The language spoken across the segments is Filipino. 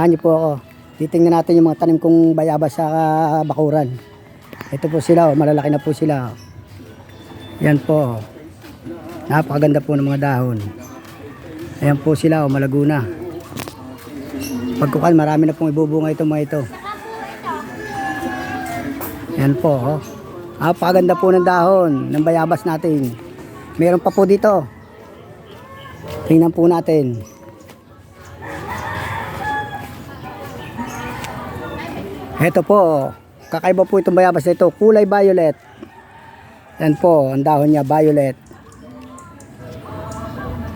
Samahan niyo po ako. Titingnan natin yung mga tanim kong bayabas sa bakuran. Ito po sila, malalaki na po sila. Yan po. Napakaganda po ng mga dahon. Ayan po sila, malago na. Pagkukan, marami na pong ibubunga ito mga ito. Yan po. Napakaganda po ng dahon ng bayabas natin. Meron pa po dito. Tingnan po natin. Ito po, kakaiba po itong bayabas na ito, kulay violet. Yan po, ang dahon niya, violet.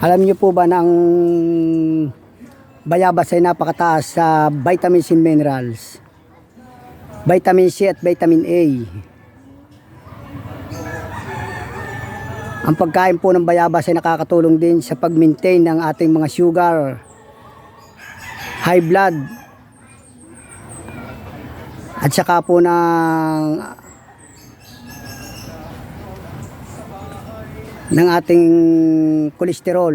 Alam niyo po ba na ang bayabas ay napakataas sa vitamins and minerals? Vitamin C at vitamin A. Ang pagkain po ng bayabas ay nakakatulong din sa pag-maintain ng ating mga sugar, high blood, at saka po ng ating kolesterol.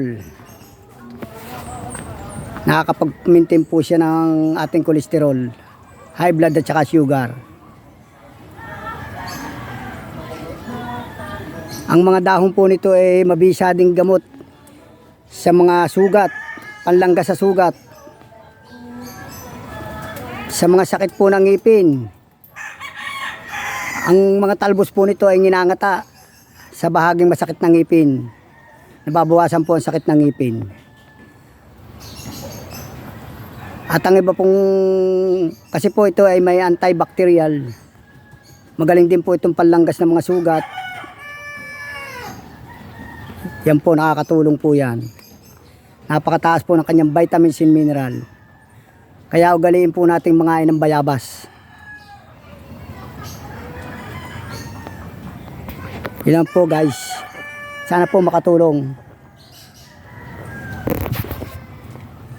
Nakakapag-maintain po siya ng ating kolesterol, high blood at saka sugar. Ang mga dahon po nito ay mabisa ding gamot sa mga sugat, panlanggas sa sugat, sa mga sakit po ng ngipin. Ang mga talbos po nito ay nginangata sa bahaging masakit ng ngipin. Nababawasan po ang sakit ng ngipin. At ang iba pong, kasi po ito ay may antibacterial. Magaling din po itong panlanggas ng mga sugat. Yan po, nakakatulong po yan. Napakataas po ng kanyang vitamins and mineral. Kaya ugaliin po nating mga ng bayabas. Ilan po guys. Sana po makatulong.